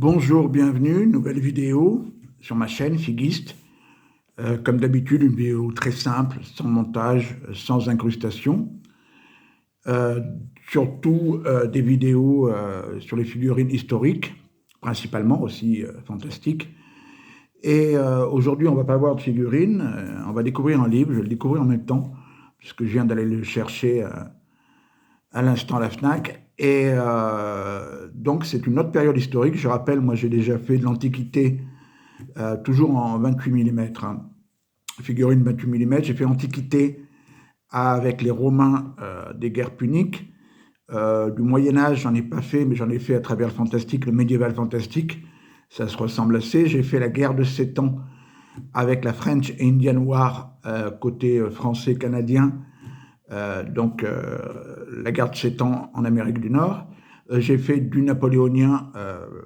Bonjour, bienvenue, nouvelle vidéo sur ma chaîne Figuiste. Comme d'habitude, une vidéo très simple, sans montage, sans incrustation. Euh, Surtout des vidéos sur les figurines historiques, principalement aussi fantastiques. Et aujourd'hui, on ne va pas voir de figurines, on va découvrir un livre, je vais le découvrir en même temps, puisque je viens d'aller le chercher à l'instant à la FNAC. Et donc, c'est une autre période historique. Je rappelle, moi, j'ai déjà fait de l'Antiquité, toujours en 28 mm, hein. Figurine 28 mm. J'ai fait Antiquité avec les Romains des guerres puniques. Du Moyen-Âge, j'en ai pas fait, mais j'en ai fait à travers le fantastique, le médiéval fantastique. Ça se ressemble assez. J'ai fait la guerre de 7 ans avec la French Indian War, côté français-canadien. La guerre de 7 ans en Amérique du Nord. J'ai fait du napoléonien,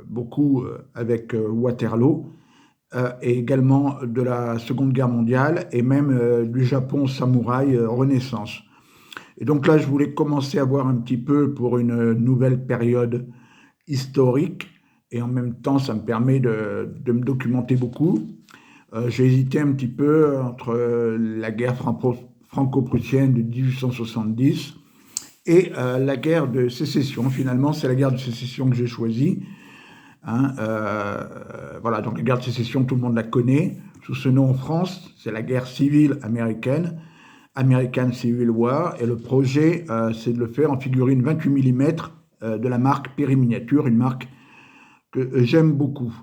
beaucoup avec Waterloo, et également de la Seconde Guerre mondiale, et même du Japon samouraï Renaissance. Et donc là, je voulais commencer à voir un petit peu pour une nouvelle période historique, et en même temps, ça me permet de me documenter beaucoup. J'ai hésité un petit peu entre la guerre franco-prussienne de 1870 et la guerre de sécession. Finalement, c'est la guerre de sécession que j'ai choisie. Hein, voilà, donc la guerre de sécession, tout le monde la connaît. Sous ce nom en France, c'est la guerre civile américaine, American Civil War. Et le projet, c'est de le faire en figurine 28 mm de la marque Perry Miniature, une marque que j'aime beaucoup.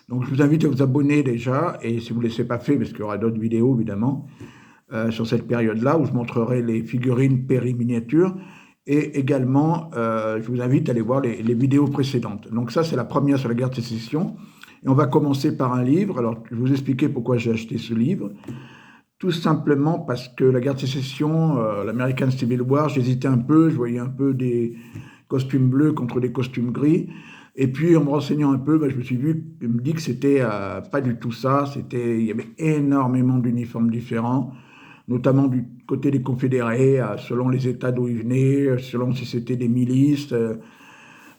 Donc je vous invite à vous abonner déjà, et si vous ne l'avez pas fait, parce qu'il y aura d'autres vidéos évidemment, sur cette période-là, où je montrerai les figurines Perry Miniature, et également je vous invite à aller voir les vidéos précédentes. Donc ça, c'est la première sur la guerre de sécession, et on va commencer par un livre. Alors je vais vous expliquer pourquoi j'ai acheté ce livre. Tout simplement parce que la guerre de sécession, l'American Civil War, j'hésitais un peu, je voyais un peu des costumes bleus contre des costumes gris. Et puis, en me renseignant un peu, je me dis que c'était pas du tout ça. Il y avait énormément d'uniformes différents, notamment du côté des confédérés, selon les États d'où ils venaient, selon si c'était des milices,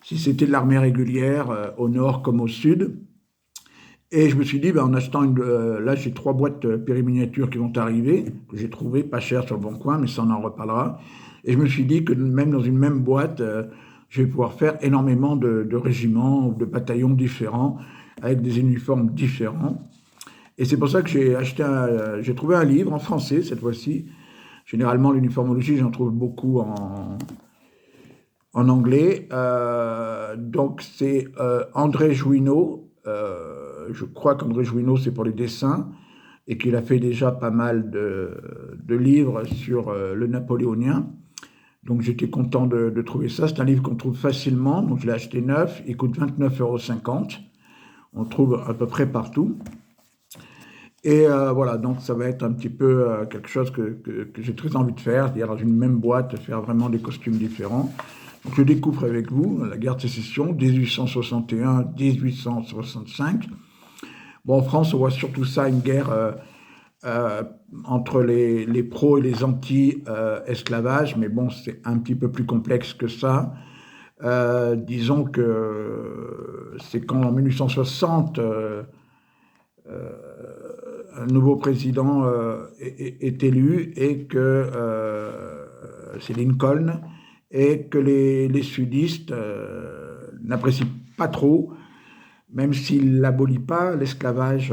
si c'était de l'armée régulière, au nord comme au sud. Et je me suis dit, en achetant là, j'ai 3 boîtes périminiatures qui vont arriver, que j'ai trouvées pas chères sur le Bon Coin, mais ça, on en reparlera. Et je me suis dit que même dans une même boîte, je vais pouvoir faire énormément de régiments ou de bataillons différents, avec des uniformes différents. Et c'est pour ça que j'ai trouvé un livre en français cette fois-ci. Généralement, l'uniformologie, j'en trouve beaucoup en anglais. Donc, c'est André Jouinot. Je crois qu'André Jouinot, c'est pour les dessins, et qu'il a fait déjà pas mal de livres sur le napoléonien. Donc j'étais content de trouver ça. C'est un livre qu'on trouve facilement, donc je l'ai acheté neuf, il coûte 29,50 €. On le trouve à peu près partout. Et voilà, donc ça va être un petit peu quelque chose que j'ai très envie de faire, c'est-à-dire dans une même boîte, faire vraiment des costumes différents. Donc je découvre avec vous la guerre de sécession, 1861-1865. Bon, en France, on voit surtout ça, une guerre entre les pros et les anti-esclavage, mais bon, c'est un petit peu plus complexe que ça. Disons que c'est quand en 1860, un nouveau président est élu, et que c'est Lincoln, et que les sudistes n'apprécient pas trop, même s'il n'abolit pas l'esclavage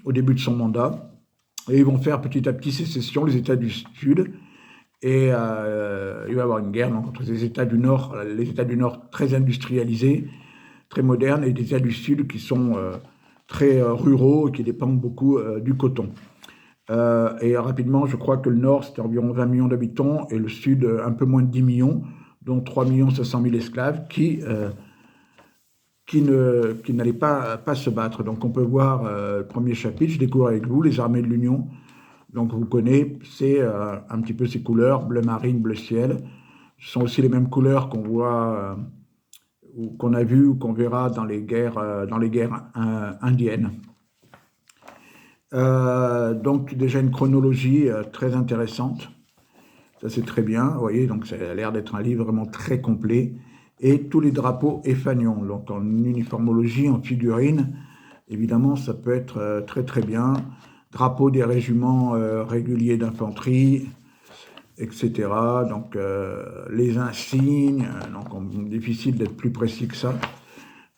au début de son mandat. Et ils vont faire petit à petit sécession, les États du Sud, et il va y avoir une guerre donc, entre les États du Nord très industrialisés, très modernes, et les États du Sud qui sont très ruraux et qui dépendent beaucoup du coton. Et rapidement, je crois que le Nord, c'était environ 20 millions d'habitants, et le Sud, un peu moins de 10 millions, dont 3 500 000 esclaves qui n'allaient pas se battre. Donc on peut voir le premier chapitre, je découvre avec vous, les armées de l'Union. Donc vous connaissez, c'est un petit peu ces couleurs, bleu marine, bleu ciel. Ce sont aussi les mêmes couleurs qu'on voit, ou qu'on a vues ou qu'on verra dans les guerres indiennes. Donc déjà une chronologie très intéressante. Ça c'est très bien, vous voyez, donc ça a l'air d'être un livre vraiment très complet. et tous les drapeaux et fanions. Donc en uniformologie, en figurine, évidemment, ça peut être très très bien. Drapeau des régiments réguliers d'infanterie, etc. Donc les insignes, donc difficile d'être plus précis que ça.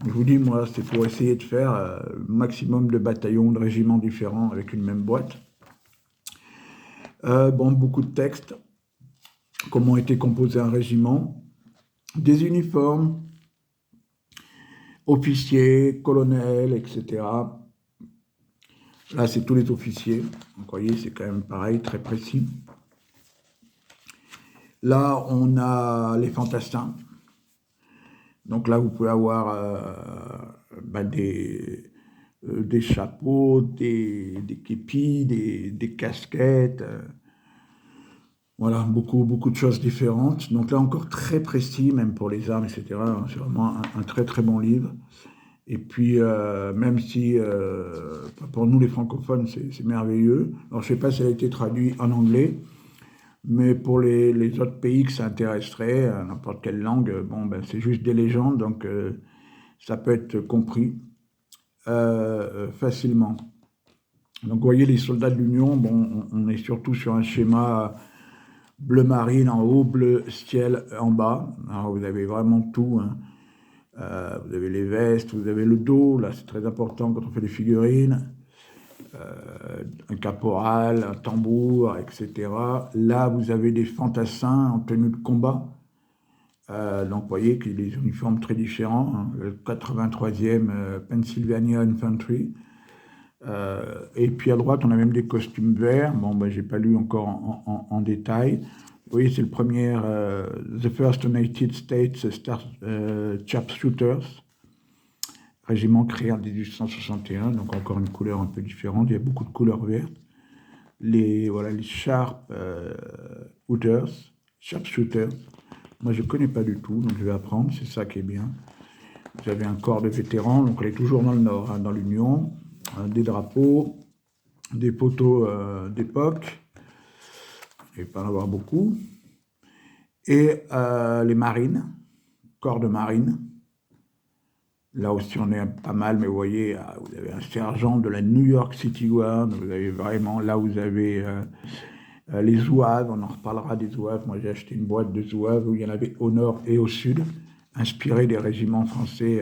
Je vous dis, moi, c'est pour essayer de faire maximum de bataillons, de régiments différents avec une même boîte. Bon, beaucoup de textes. Comment était composé un régiment. Des uniformes, officiers, colonels, etc. Là, c'est tous les officiers. Donc, vous voyez, c'est quand même pareil, très précis. Là, on a les fantassins. Donc là, vous pouvez avoir des chapeaux, des képis, des casquettes. Voilà, beaucoup de choses différentes. Donc là, encore très précis, même pour les armes, etc. C'est vraiment un très, très bon livre. Et puis, même si, pour nous, les francophones, c'est merveilleux. Alors, je ne sais pas si elle a été traduite en anglais, mais pour les autres pays que ça intéresserait, n'importe quelle langue, bon, ben, c'est juste des légendes, donc ça peut être compris facilement. Donc, vous voyez, les soldats de l'Union, bon, on est surtout sur un schéma bleu marine en haut, bleu ciel en bas. Alors, vous avez vraiment tout, hein. Vous avez les vestes, vous avez le dos, là c'est très important quand on fait des figurines, un caporal, un tambour, etc. Là vous avez des fantassins en tenue de combat, donc vous voyez qu'il y a des uniformes très différents, hein. Le 83e Pennsylvania Infantry, et puis à droite on a même des costumes verts. Bon, ben, j'ai pas lu encore en détail. Vous voyez, c'est le premier, The First United States Sharpshooters, régiment créé en 1861, donc encore une couleur un peu différente. Il y a beaucoup de couleurs vertes. Les Sharpshooters. Moi, je ne connais pas du tout, donc je vais apprendre. C'est ça qui est bien. Vous avez un corps de vétérans, donc on est toujours dans le Nord, hein, dans l'Union. Des drapeaux, des poteaux d'époque. Il ne va pas en avoir beaucoup. Et les marines, corps de marine. Là aussi, on est pas mal, mais vous voyez, vous avez un sergent de la New York City Guard. Vous avez vraiment, là, vous avez les zouaves. On en reparlera des zouaves. Moi, j'ai acheté une boîte de zouaves où il y en avait au nord et au sud, inspirés des régiments français,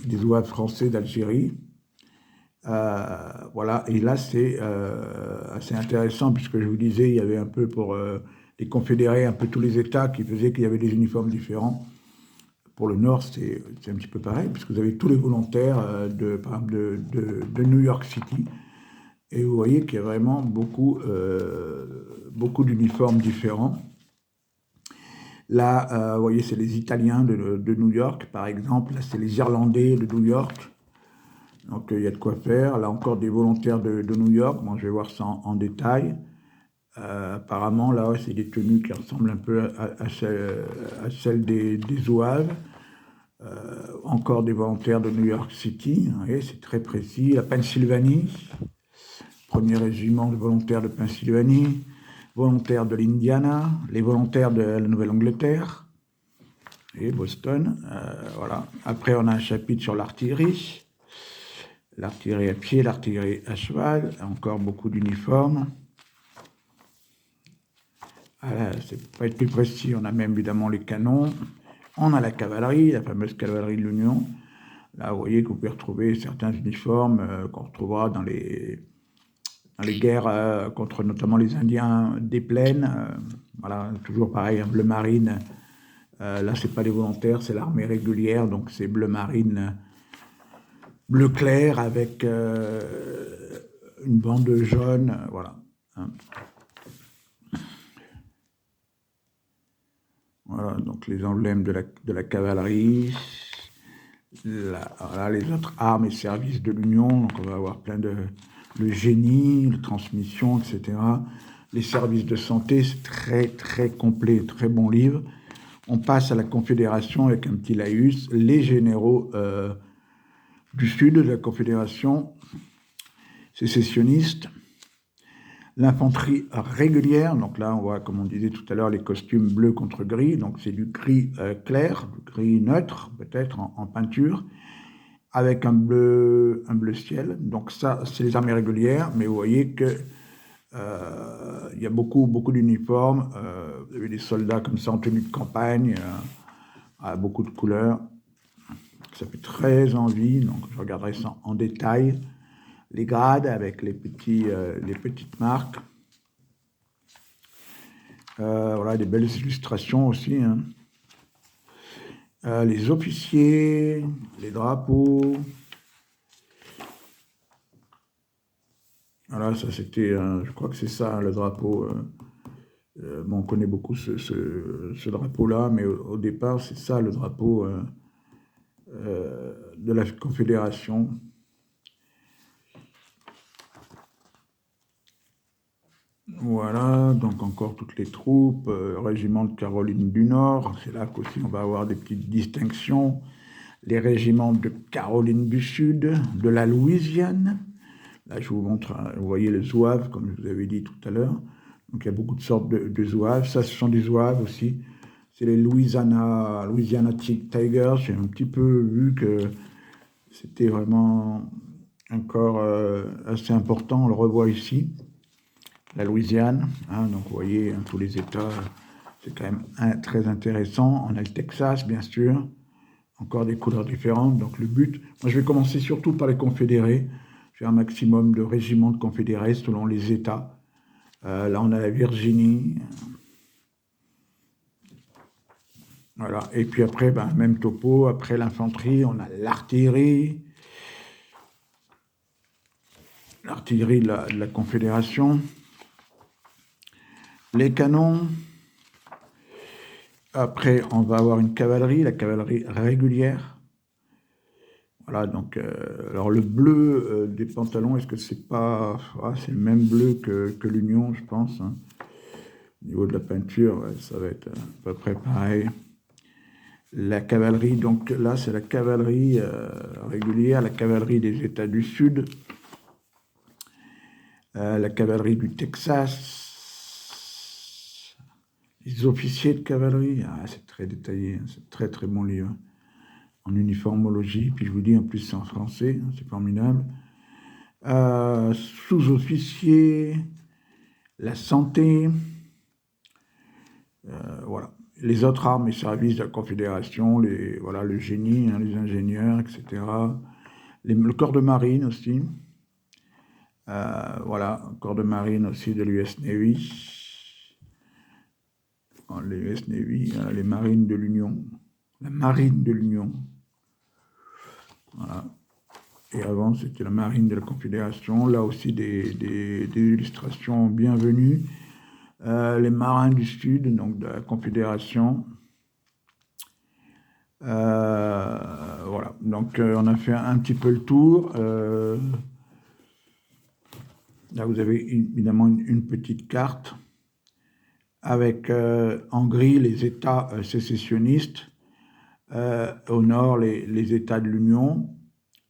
des zouaves français d'Algérie. Voilà, et là, c'est assez intéressant, puisque je vous disais, il y avait un peu pour les confédérés, un peu tous les États qui faisaient qu'il y avait des uniformes différents. Pour le Nord, c'est un petit peu pareil, puisque vous avez tous les volontaires par exemple de New York City. Et vous voyez qu'il y a vraiment beaucoup d'uniformes différents. Là, vous voyez, c'est les Italiens de New York, par exemple. Là, c'est les Irlandais de New York. Donc, il y a de quoi faire. Là, encore des volontaires de New York. Bon, je vais voir ça en détail. Apparemment, là, c'est des tenues qui ressemblent un peu à celles des zouaves. Encore des volontaires de New York City, voyez, c'est très précis. La Pennsylvanie, premier régiment de volontaires de Pennsylvanie, volontaires de l'Indiana, les volontaires de la Nouvelle-Angleterre, et Boston, voilà. Après, on a un chapitre sur l'artillerie à pied, l'artillerie à cheval, encore beaucoup d'uniformes. Voilà, c'est pas être plus précis, on a même évidemment les canons. On a la cavalerie, la fameuse cavalerie de l'Union. Là, vous voyez que vous pouvez retrouver certains uniformes qu'on retrouvera dans les guerres contre notamment les Indiens des plaines. Voilà, toujours pareil, un bleu marine. Là, c'est pas les volontaires, c'est l'armée régulière, donc c'est bleu marine, bleu clair avec une bande jaune, voilà. Hein. Voilà, donc les emblèmes de la cavalerie. Voilà, les autres armes et services de l'Union, donc on va avoir plein le génie, la transmission, etc. Les services de santé, c'est très très complet, très bon livre. On passe à la Confédération avec un petit laïus, les généraux du sud de la Confédération sécessionniste. L'infanterie régulière, donc là on voit, comme on disait tout à l'heure, les costumes bleus contre gris, donc c'est du gris clair, du gris neutre peut-être en peinture, avec un bleu ciel. Donc ça, c'est les armées régulières, mais vous voyez que il y a beaucoup d'uniformes. Vous avez des soldats comme ça en tenue de campagne, à beaucoup de couleurs. Ça fait très envie, donc je regarderai ça en détail. Les grades avec les petites marques. Voilà, des belles illustrations aussi, hein. Les officiers, les drapeaux. Voilà, ça c'était, je crois que c'est ça, le drapeau. Bon, on connaît beaucoup ce drapeau-là, mais au départ, c'est ça le drapeau de la Confédération. Voilà, donc encore toutes les troupes, régiment de Caroline du Nord, c'est là qu'aussi on va avoir des petites distinctions. Les régiments de Caroline du Sud, de la Louisiane. Là, je vous montre, vous voyez les zouaves, comme je vous avais dit tout à l'heure. Donc, il y a beaucoup de sortes de zouaves. Ça, ce sont des zouaves aussi. C'est les Louisiana Tigers. J'ai un petit peu vu que c'était vraiment un corps assez important. On le revoit ici, la Louisiane. Hein, donc, vous voyez, hein, tous les États, c'est quand même très intéressant. On a le Texas, bien sûr. Encore des couleurs différentes. Donc, le but, moi, je vais commencer surtout par les confédérés. J'ai un maximum de régiments de confédérés selon les États. Là, on a la Virginie. Voilà. Et puis après, ben, même topo. Après l'infanterie, on a l'artillerie. L'artillerie de la Confédération. Les canons. Après, on va avoir une cavalerie, la cavalerie régulière. Voilà, donc, alors le bleu des pantalons, est-ce que c'est pas... Ah, c'est le même bleu que l'Union, je pense, hein. Au niveau de la peinture, ouais, ça va être à peu près pareil. La cavalerie, donc là, c'est la cavalerie régulière, la cavalerie des États du Sud, la cavalerie du Texas, les officiers de cavalerie, ah, c'est très détaillé, hein, c'est très très bon livre, en uniformologie, puis je vous dis, en plus c'est en français, hein, c'est formidable. Sous-officiers, la santé, voilà. Les autres armes et services de la Confédération, voilà, le génie, hein, les ingénieurs, etc. Le corps de marine aussi. Voilà, corps de marine aussi de l'US Navy. L'US Navy, les marines de l'Union. La marine de l'Union. Voilà. Et avant, c'était la marine de la Confédération. Là aussi, des illustrations bienvenues. Les marins du Sud, donc de la Confédération. Voilà, donc on a fait un petit peu le tour. Là, vous avez évidemment une petite carte avec en gris les États sécessionnistes, au nord les États de l'Union,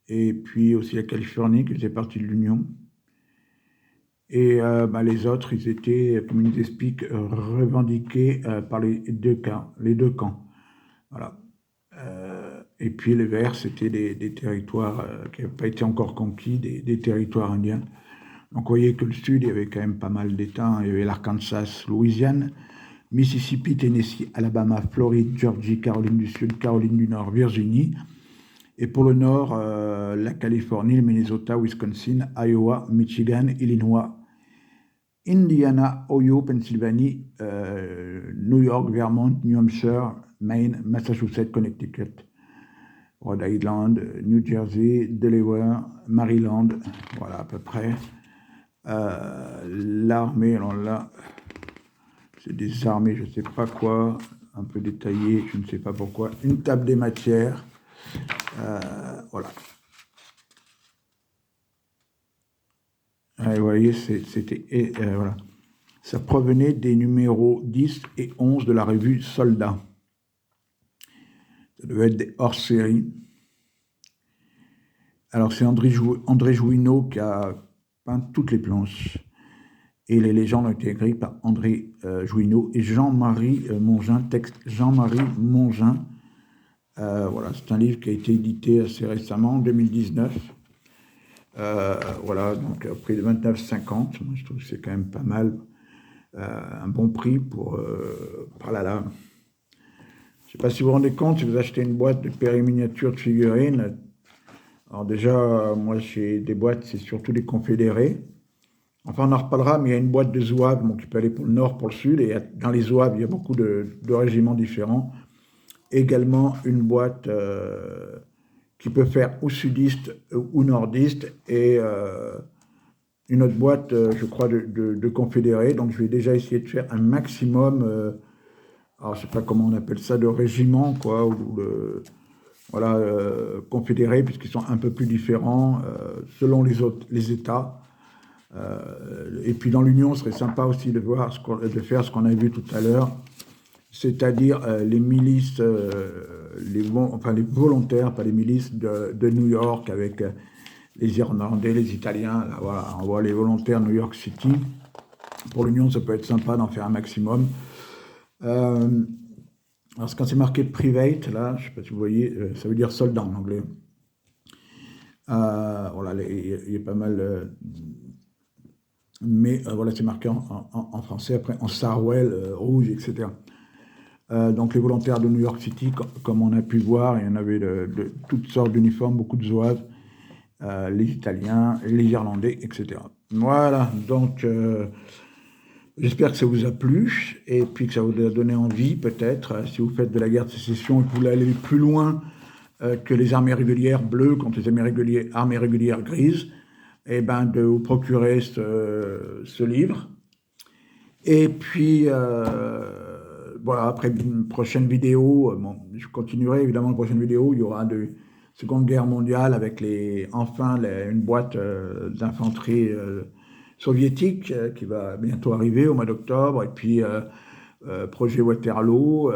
et puis aussi la Californie qui faisait partie de l'Union. Et les autres, ils étaient, comme ils expliquent, revendiqués par les deux camps. Voilà. Et puis les verts, c'était des territoires qui n'avaient pas été encore conquis, des territoires indiens. Donc vous voyez que le sud, il y avait quand même pas mal d'États, hein. Il y avait l'Arkansas, Louisiane, Mississippi, Tennessee, Alabama, Floride, Georgie, Caroline du Sud, Caroline du Nord, Virginie. Et pour le nord, la Californie, le Minnesota, Wisconsin, Iowa, Michigan, Illinois, Indiana, Ohio, Pennsylvanie, New York, Vermont, New Hampshire, Maine, Massachusetts, Connecticut, Rhode Island, New Jersey, Delaware, Maryland, voilà à peu près. L'armée, alors là, c'est des armées, je ne sais pas quoi, un peu détaillées, je ne sais pas pourquoi. Une table des matières, voilà. Vous voyez, c'était, voilà. Ça provenait des numéros 10 et 11 de la revue Soldats. Ça devait être des hors-série. Alors, c'est André Jouineau qui a peint toutes les planches. et les légendes ont été écrites par André Jouineau et Jean-Marie Mongin, texte Jean-Marie Mongin. Voilà, c'est un livre qui a été édité assez récemment, en 2019. Voilà, donc prix de 29,50. Moi, je trouve que c'est quand même pas mal. Un bon prix pour... là. Je ne sais pas si vous vous rendez compte, si vous achetez une boîte de périminiature de figurines. Alors déjà, moi, j'ai des boîtes, c'est surtout des confédérés. Enfin, on en reparlera, mais il y a une boîte de zouaves bon, qui peut aller pour le nord, pour le sud. Et dans les zouaves, il y a beaucoup de régiments différents. Également, une boîte qui peut faire ou sudiste ou nordiste. Et une autre boîte, je crois, de confédérés. Donc, je vais déjà essayer de faire un maximum, alors je ne sais pas comment on appelle ça, de régiment, quoi, ou voilà, confédérés, puisqu'ils sont un peu plus différents selon les États. Et puis dans l'Union, ce serait sympa aussi de faire ce qu'on a vu tout à l'heure, c'est-à-dire les milices, les volontaires, pas les milices de New York avec les Irlandais, les Italiens. Là, voilà, on voit les volontaires New York City. Pour l'Union, ça peut être sympa d'en faire un maximum. Alors, quand c'est marqué private, là, je ne sais pas si vous voyez, ça veut dire soldat en anglais. Voilà, il y a pas mal... mais voilà, c'est marqué en français, après en Sarwell, rouge, etc. Donc les volontaires de New York City, comme on a pu voir, il y en avait de toutes sortes d'uniformes, beaucoup de zouaves, les Italiens, les Irlandais, etc. Voilà, donc j'espère que ça vous a plu, et puis que ça vous a donné envie, peut-être, si vous faites de la guerre de sécession et que vous voulez aller plus loin que les armées régulières bleues contre les armées régulières grises, et ben, de vous procurer ce livre. Et puis, voilà, après une prochaine vidéo, bon, je continuerai évidemment une prochaine vidéo, il y aura de Seconde Guerre mondiale avec une boîte d'infanterie soviétique qui va bientôt arriver au mois d'octobre, et puis projet Waterloo,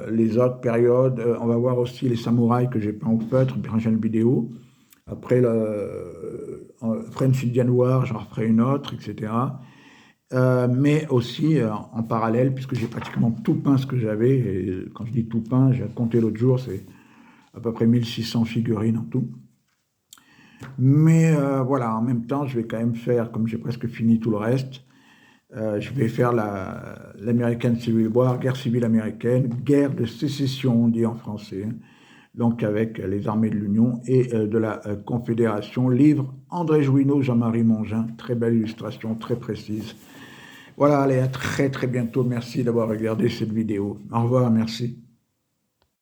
les autres périodes, on va voir aussi les samouraïs que j'ai peint au feutre, une prochaine vidéo. Après French Indian War, j'en referai une autre, etc. Mais aussi en parallèle, puisque j'ai pratiquement tout peint ce que j'avais, et quand je dis tout peint, j'ai compté l'autre jour, c'est à peu près 1600 figurines en tout. Mais voilà, en même temps, je vais quand même faire, comme j'ai presque fini tout le reste, je vais faire l'American Civil War, guerre civile américaine, guerre de sécession, on dit en français, donc avec les armées de l'Union et de la Confédération. Livre André Jouineau, Jean-Marie Mongin, très belle illustration, très précise. Voilà, allez, à très très bientôt. Merci d'avoir regardé cette vidéo. Au revoir, merci.